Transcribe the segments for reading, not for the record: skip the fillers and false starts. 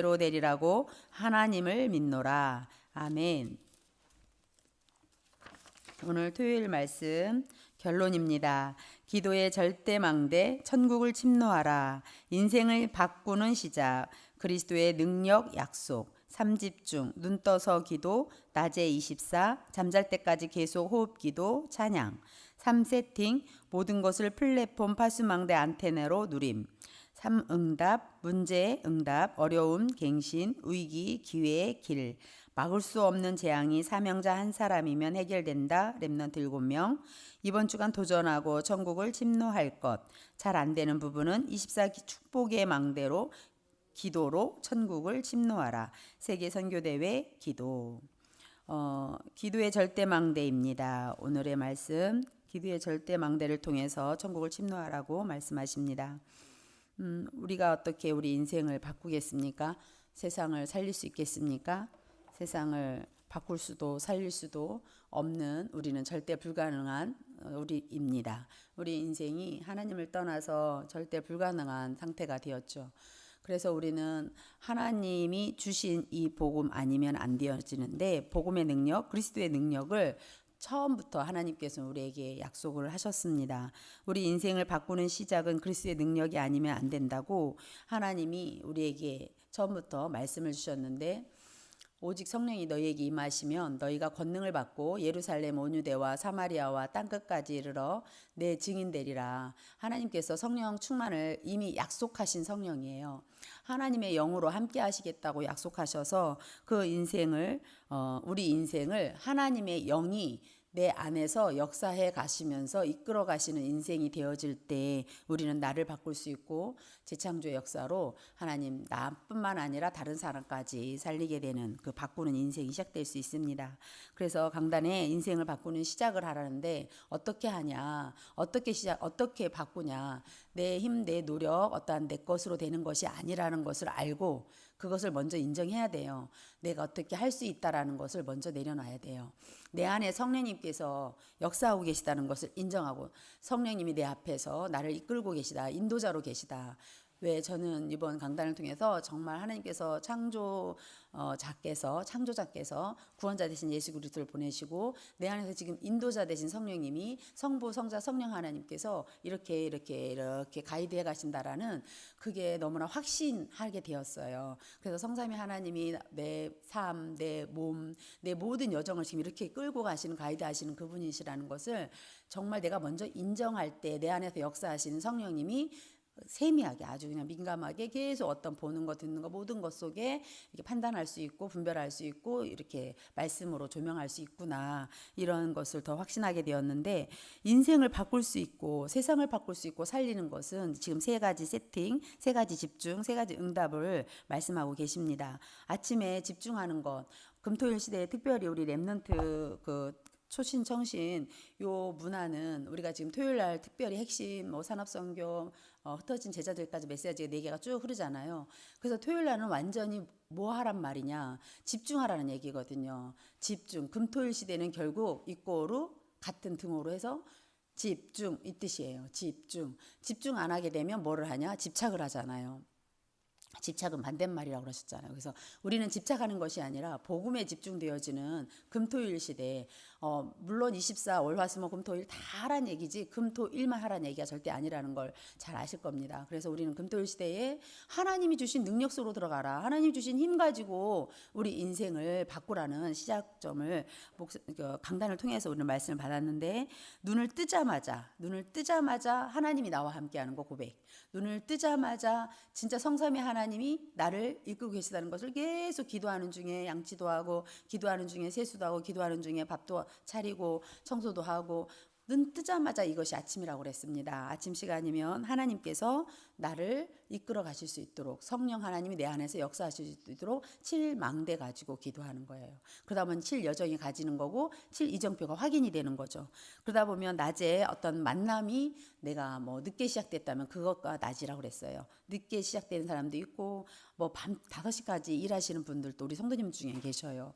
로 되리라고 하나님을 믿노라. 아멘. 오늘 토요일 말씀 결론입니다. 기도의 절대망대, 천국을 침노하라. 인생을 바꾸는 시작, 그리스도의 능력 약속, 3집중, 눈 떠서 기도, 낮에 24, 잠잘 때까지 계속 호흡기도, 찬양. 3세팅, 모든 것을 플랫폼 파수망대 안테나로 누림. 3응답, 문제의 응답, 어려움, 갱신, 위기, 기회의 길. 막을 수 없는 재앙이 사명자 한 사람이면 해결된다. 렘넌트 7명. 이번 주간 도전하고 천국을 침노할 것. 잘 안 되는 부분은 24 축복의 망대로 기도로 천국을 침노하라. 세계 선교대회 기도. 기도의 절대망대입니다. 오늘의 말씀, 기도의 절대망대를 통해서 천국을 침노하라고 말씀하십니다. 우리가 어떻게 우리 인생을 바꾸겠습니까? 세상을 살릴 수 있겠습니까? 세상을 바꿀 수도 살릴 수도 없는 우리는 절대 불가능한 우리입니다. 우리 인생이 하나님을 떠나서 절대 불가능한 상태가 되었죠. 그래서 우리는 하나님이 주신 이 복음 아니면 안 되어지는데, 복음의 능력, 그리스도의 능력을 처음부터 하나님께서 우리에게 약속을 하셨습니다. 우리 인생을 바꾸는 시작은 그리스도의 능력이 아니면 안 된다고 하나님이 우리에게 처음부터 말씀을 주셨는데, 오직 성령이 너희에게 임하시면 너희가 권능을 받고 예루살렘 온 유대와 사마리아와 땅끝까지 이르러 내 증인 되리라. 하나님께서 성령 충만을 이미 약속하신 성령이에요. 하나님의 영으로 함께 하시겠다고 약속하셔서 그 인생을 우리 인생을 하나님의 영이 내 안에서 역사해 가시면서 이끌어 가시는 인생이 되어질 때 우리는 나를 바꿀 수 있고 재창조의 역사로 하나님 나뿐만 아니라 다른 사람까지 살리게 되는 그 바꾸는 인생이 시작될 수 있습니다. 그래서 강단에 인생을 바꾸는 시작을 하라는데, 어떻게 하냐, 어떻게 바꾸냐, 내 힘, 내 노력, 어떠한 내 것으로 되는 것이 아니라는 것을 알고 그것을 먼저 인정해야 돼요. 내가 어떻게 할 수 있다라는 것을 먼저 내려놔야 돼요. 내 안에 성령님께서 역사하고 계시다는 것을 인정하고, 성령님이 내 앞에서 나를 이끌고 계시다, 인도자로 계시다. 왜 저는 이번 강단을 통해서 정말 하나님께서 창조자께서 구원자 되신 예수 그리스도를 보내시고 내 안에서 지금 인도자 되신 성령님이 성부 성자 성령 하나님께서 이렇게 가이드해 가신다라는, 그게 너무나 확신하게 되었어요. 그래서 성삼위 하나님이 내 삶, 내 몸, 내 모든 여정을 지금 이렇게 끌고 가시는, 가이드하시는 그분이시라는 것을 정말 내가 먼저 인정할 때 내 안에서 역사하시는 성령님이 세미하게, 아주 그냥 민감하게 계속 어떤 보는 것, 듣는 것, 모든 것 속에 이렇게 판단할 수 있고 분별할 수 있고 이렇게 말씀으로 조명할 수 있구나, 이런 것을 더 확신하게 되었는데, 인생을 바꿀 수 있고 세상을 바꿀 수 있고 살리는 것은 지금 세 가지 세팅, 세 가지 집중, 세 가지 응답을 말씀하고 계십니다. 아침에 집중하는 것, 금토일 시대에 특별히 우리 렘넌트 초신 청신 요 문화는 우리가 지금 토요일 날 특별히 핵심 산업선교, 흩어진 제자들까지 메시지가 4개가 쭉 흐르잖아요. 그래서 토요일 날은 완전히 뭐 하란 말이냐, 집중하라는 얘기거든요. 집중, 금토일 시대는 결국 이꼬로 같은 등호로 해서 집중, 이 뜻이에요. 집중 안 하게 되면 뭐를 하냐, 집착을 하잖아요. 집착은 반대말이라고 그러셨잖아요. 그래서 우리는 집착하는 것이 아니라 복음에 집중되어지는 금토일 시대에, 물론 24 월화수목금토일 다 하란 얘기지 금토일만 하란 얘기가 절대 아니라는 걸 잘 아실 겁니다. 그래서 우리는 금토일 시대에 하나님이 주신 능력 속으로 들어가라, 하나님 주신 힘 가지고 우리 인생을 바꾸라는 시작점을 강단을 통해서 우리는 말씀을 받았는데, 눈을 뜨자마자 하나님이 나와 함께하는 거 고백, 눈을 뜨자마자 진짜 성삼위 하나님이 나를 이끌고 계시다는 것을 계속 기도하는 중에 양치도 하고, 기도하는 중에 세수도 하고, 기도하는 중에 밥도 차리고 청소도 하고, 눈 뜨자마자 이것이 아침이라고 그랬습니다. 아침 시간이면 하나님께서 나를 이끌어 가실 수 있도록, 성령 하나님이 내 안에서 역사하실 수 있도록 7망대 가지고 기도하는 거예요. 그러다 보면 7여정이 가지는 거고 7이정표가 확인이 되는 거죠. 그러다 보면 낮에 어떤 만남이 내가 늦게 시작됐다면 그것과 낮이라고 그랬어요. 늦게 시작되는 사람도 있고 밤 5시까지 일하시는 분들도 우리 성도님 중에 계셔요.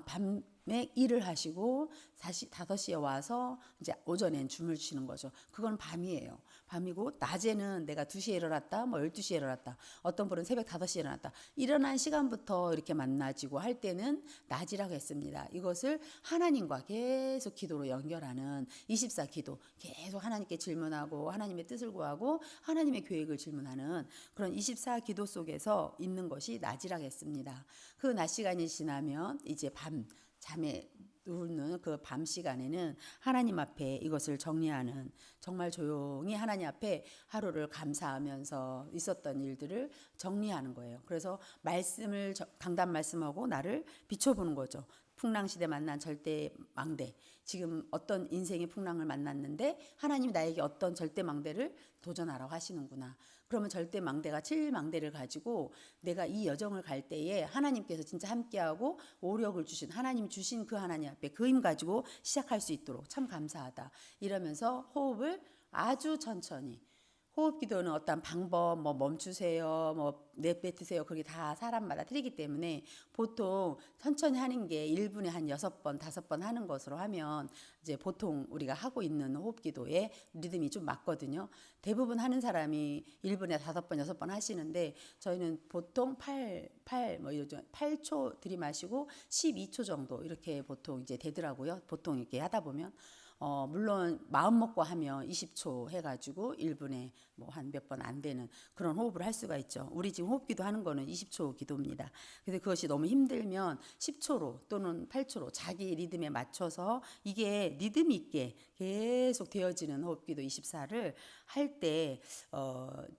밤에 일을 하시고 다시 5시에 와서 이제 오전엔 줌을 쉬는 거죠. 그건 밤이에요. 밤이고, 낮에는 내가 2시에 일어났다, 12시에 일어났다. 어떤 분은 새벽 5시에 일어났다. 일어난 시간부터 이렇게 만나지고 할 때는 낮이라고 했습니다. 이것을 하나님과 계속 기도로 연결하는 24 기도, 계속 하나님께 질문하고 하나님의 뜻을 구하고 하나님의 계획을 질문하는 그런 24 기도 속에서 있는 것이 낮이라고 했습니다. 그 낮 시간이 지나면 이제 밤 잠에 누우는 그 밤 시간에는 하나님 앞에 이것을 정리하는, 정말 조용히 하나님 앞에 하루를 감사하면서 있었던 일들을 정리하는 거예요. 그래서 말씀을 강단 말씀하고 나를 비춰보는 거죠. 풍랑시대 만난 절대망대, 지금 어떤 인생의 풍랑을 만났는데 하나님이 나에게 어떤 절대망대를 도전하라고 하시는구나. 그러면 절대망대가 7망대를 가지고 내가 이 여정을 갈 때에 하나님께서 진짜 함께하고 오력을 주신, 하나님 주신 그 하나님 앞에 그 힘 가지고 시작할 수 있도록 참 감사하다. 이러면서 호흡을 아주 천천히, 호흡 기도는 어떤 방법, 뭐 멈추세요, 뭐 내뱉으세요, 그게 다 사람마다 틀리기 때문에 보통 천천히 하는 게 1분에 한 6번, 5번 하는 것으로 하면 이제 보통 우리가 하고 있는 호흡 기도의 리듬이 좀 맞거든요. 대부분 하는 사람이 1분에 5번, 6번 하시는데 저희는 보통 8초 들이마시고 12초 정도 이렇게 보통 이제 되더라고요. 보통 이렇게 하다 보면. 물론 마음 먹고 하면 20초 해가지고 1분에 뭐 한 몇 번 안 되는 그런 호흡을 할 수가 있죠. 우리 지금 호흡기도 하는 거는 20초 기도입니다. 그래서 그것이 너무 힘들면 10초로 또는 8초로 자기 리듬에 맞춰서 이게 리듬 있게 계속 되어지는 호흡기도 24를 할 때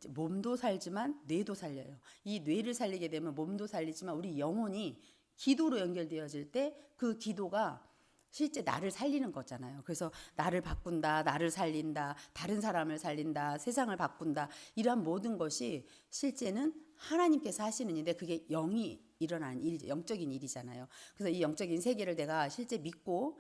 몸도 살지만 뇌도 살려요. 이 뇌를 살리게 되면 몸도 살리지만 우리 영혼이 기도로 연결되어질 때 그 기도가 실제 나를 살리는 거잖아요. 그래서 나를 바꾼다, 나를 살린다, 다른 사람을 살린다, 세상을 바꾼다, 이러한 모든 것이 실제는 하나님께서 하시는 일인데 그게 영이 일어나는 일, 영적인 일이잖아요. 그래서 이 영적인 세계를 내가 실제 믿고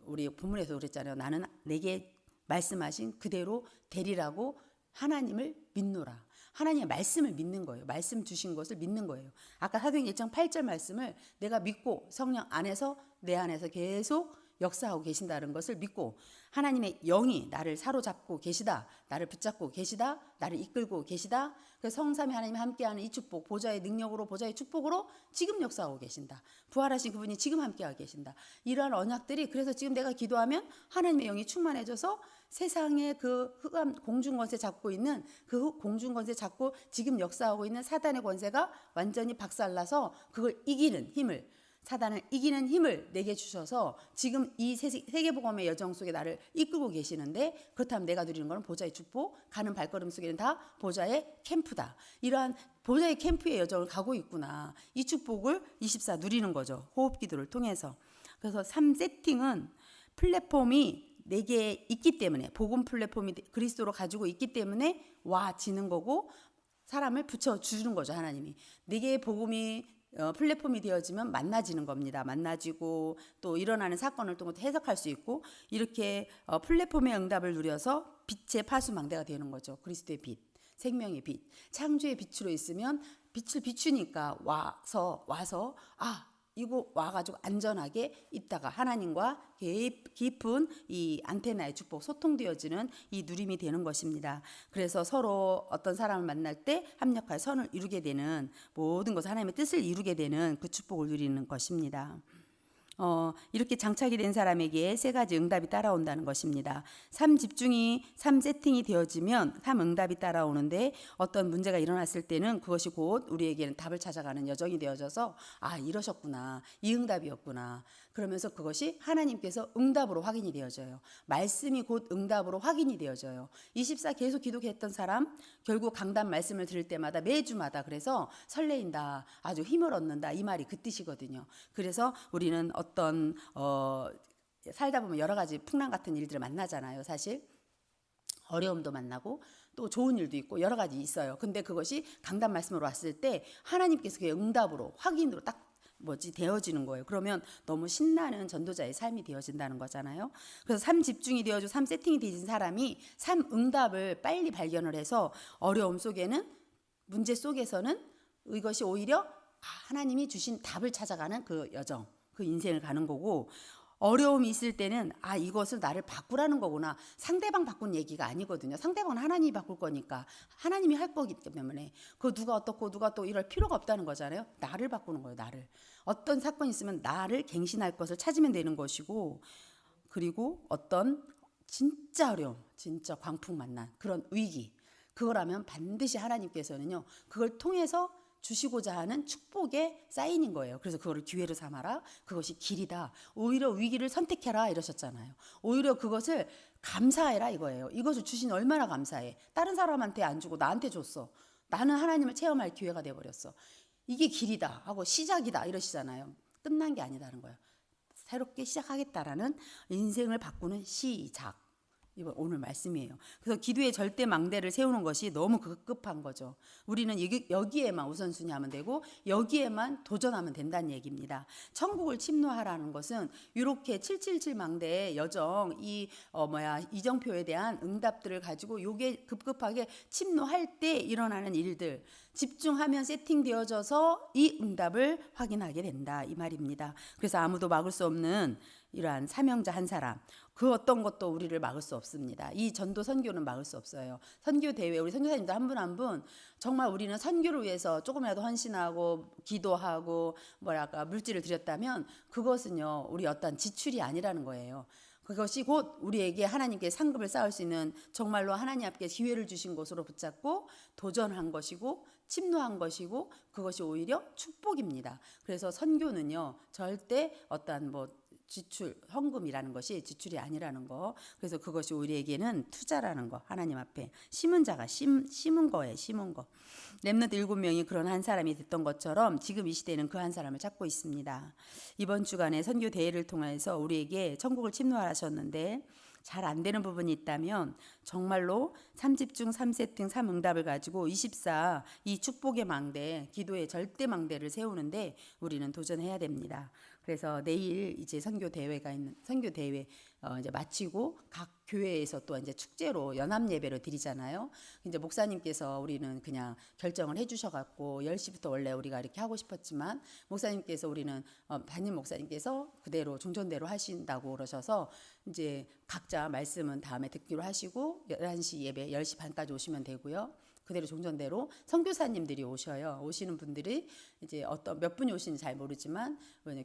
우리 본문에서 그랬잖아요. 나는 내게 말씀하신 그대로 되리라고 하나님을 믿노라. 하나님의 말씀을 믿는 거예요. 말씀 주신 것을 믿는 거예요. 아까 사도행전 1장 8절 말씀을 내가 믿고 성령 안에서 내 안에서 계속 역사하고 계신다는 것을 믿고 하나님의 영이 나를 사로잡고 계시다, 나를 붙잡고 계시다, 나를 이끌고 계시다. 그래서 성삼위 하나님이 함께하는 이 축복, 보좌의 능력으로, 보좌의 축복으로 지금 역사하고 계신다. 부활하신 그분이 지금 함께하고 계신다. 이러한 언약들이, 그래서 지금 내가 기도하면 하나님의 영이 충만해져서 세상의 그 흑암 공중권세 잡고 있는 그 공중권세 잡고 지금 역사하고 있는 사단의 권세가 완전히 박살나서 그걸 이기는 힘을, 사단을 이기는 힘을 내게 주셔서 지금 이 세계복음의 여정 속에 나를 이끌고 계시는데, 그렇다면 내가 누리는 것은 보좌의 축복, 가는 발걸음 속에는 다 보좌의 캠프다. 이러한 보좌의 캠프의 여정을 가고 있구나. 이 축복을 24 누리는 거죠. 호흡기도를 통해서. 그래서 3세팅은 플랫폼이 내게 있기 때문에, 복음 플랫폼이 그리스도로 가지고 있기 때문에 와지는 거고, 사람을 붙여주는 거죠. 하나님이 내게 복음이 플랫폼이 되어지면 만나지는 겁니다. 만나지고 또 일어나는 사건을 통해 해석할 수 있고, 이렇게 플랫폼의 응답을 누려서 빛의 파수망대가 되는 거죠. 그리스도의 빛, 생명의 빛, 창조의 빛으로 있으면 빛을 비추니까 와서 이거 와가지고 안전하게 있다가 하나님과 깊은 이 안테나의 축복, 소통되어지는 이 누림이 되는 것입니다. 그래서 서로 어떤 사람을 만날 때 합력하여 선을 이루게 되는, 모든 것을 하나님의 뜻을 이루게 되는 그 축복을 누리는 것입니다. 이렇게 장착이 된 사람에게 3가지 응답이 따라온다는 것입니다. 3집중이 3세팅이 되어지면 3응답이 따라오는데, 어떤 문제가 일어났을 때는 그것이 곧 우리에게는 답을 찾아가는 여정이 되어져서 이러셨구나, 이 응답이었구나, 그러면서 그것이 하나님께서 응답으로 확인이 되어져요. 말씀이 곧 응답으로 확인이 되어져요. 24 계속 기도했던 사람 결국 강단 말씀을 들을 때마다 매주마다 그래서 설레인다, 아주 힘을 얻는다, 이 말이 그 뜻이거든요. 그래서 우리는 어떤 살다 보면 여러 가지 풍랑 같은 일들을 만나잖아요. 사실 어려움도 만나고 또 좋은 일도 있고 여러 가지 있어요. 근데 그것이 강단 말씀으로 왔을 때 하나님께서 그의 응답으로 확인으로 딱 되어지는 거예요. 그러면 너무 신나는 전도자의 삶이 되어진다는 거잖아요. 그래서 3집중이 되어지고 3세팅이 되어진 사람이 3응답을 빨리 발견을 해서 어려움 속에는, 문제 속에서는 이것이 오히려 하나님이 주신 답을 찾아가는 그 여정, 그 인생을 가는 거고, 어려움이 있을 때는 이것을 나를 바꾸라는 거구나. 상대방 바꾼 얘기가 아니거든요. 상대방은 하나님이 바꿀 거니까 하나님이 할 거기 때문에 그 누가 어떻고 누가 또 이럴 필요가 없다는 거잖아요. 나를 바꾸는 거예요. 나를. 어떤 사건이 있으면 나를 갱신할 것을 찾으면 되는 것이고, 그리고 어떤 진짜 어려움, 진짜 광풍 만난 그런 위기, 그거라면 반드시 하나님께서는요 그걸 통해서 주시고자 하는 축복의 사인인 거예요. 그래서 그거를 기회로 삼아라. 그것이 길이다. 오히려 위기를 선택해라 이러셨잖아요. 오히려 그것을 감사해라 이거예요. 이것을 주신 얼마나 감사해. 다른 사람한테 안 주고 나한테 줬어. 나는 하나님을 체험할 기회가 돼버렸어. 이게 길이다 하고 시작이다 이러시잖아요. 끝난 게 아니다는 거예요. 새롭게 시작하겠다라는 인생을 바꾸는 시작. 이번 오늘 말씀이에요. 그래서 기도의 절대 망대를 세우는 것이 너무 급급한 거죠. 우리는 여기에만 우선순위 하면 되고 여기에만 도전하면 된다는 얘기입니다. 천국을 침노하라는 것은 이렇게 777 망대의 여정 이정표에 대한 응답들을 가지고 요게 급급하게 침노할 때 일어나는 일들 집중하면 세팅되어져서 이 응답을 확인하게 된다 이 말입니다. 그래서 아무도 막을 수 없는 이러한 사명자 한 사람, 그 어떤 것도 우리를 막을 수 없습니다. 이 전도 선교는 막을 수 없어요. 선교 대회 우리 선교사님들 한 분 한 분 정말 우리는 선교를 위해서 조금이라도 헌신하고 기도하고 물질을 드렸다면 그것은요 우리 어떤 지출이 아니라는 거예요. 그것이 곧 우리에게 하나님께 상급을 쌓을 수 있는 정말로 하나님 앞에 기회를 주신 것으로 붙잡고 도전한 것이고 침노한 것이고 그것이 오히려 축복입니다. 그래서 선교는요 절대 어떠한 지출, 헌금이라는 것이 지출이 아니라는 거. 그래서 그것이 우리에게는 투자라는 거. 하나님 앞에 심은 자가 심은 거예요. 심은 거. 렘넌트 7명이 그런 한 사람이 됐던 것처럼 지금 이 시대는 그 한 사람을 찾고 있습니다. 이번 주간에 선교 대회를 통해서 우리에게 천국을 침노하셨는데 잘 안 되는 부분이 있다면 정말로 3집중 3세팅 3응답을 가지고 24 이 축복의 망대, 기도의 절대 망대를 세우는데 우리는 도전해야 됩니다. 그래서 내일 이제 선교 대회 이제 마치고 각 교회에서 또 이제 축제로 연합 예배를 드리잖아요. 이제 목사님께서 우리는 그냥 결정을 해주셔갖고 10시부터 원래 우리가 이렇게 하고 싶었지만 목사님께서 우리는 담임 목사님께서 그대로 종전대로 하신다고 그러셔서 이제 각자 말씀은 다음에 듣기로 하시고 11시 예배 10시 반까지 오시면 되고요. 그대로 종전대로 선교사님들이 오셔요. 오시는 분들이 이제 몇 분이 오시는지 잘 모르지만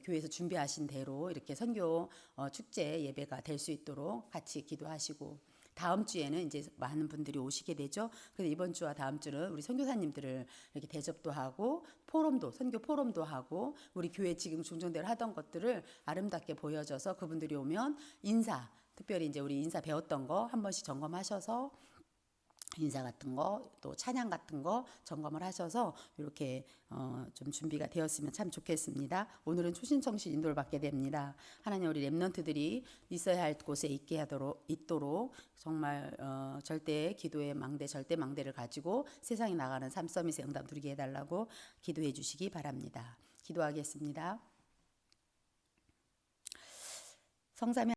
교회에서 준비하신 대로 이렇게 선교 축제 예배가 될 수 있도록 같이 기도하시고 다음 주에는 이제 많은 분들이 오시게 되죠. 그래서 이번 주와 다음 주는 우리 선교사님들을 이렇게 대접도 하고 선교 포럼도 하고 우리 교회 지금 종전대로 하던 것들을 아름답게 보여줘서 그분들이 오면 특별히 이제 우리 인사 배웠던 거 한 번씩 점검하셔서 인사 같은 거 또 찬양 같은 거 점검을 하셔서 이렇게 좀 준비가 되었으면 참 좋겠습니다. 오늘은 초신성신 인도를 받게 됩니다. 하나님 우리 렘넌트들이 있어야 할 곳에 있도록 정말 절대 기도의 망대 절대 망대를 가지고 세상에 나가는 삶 서밋의 응답 누리게 해달라고 기도해 주시기 바랍니다. 기도하겠습니다. 성삼위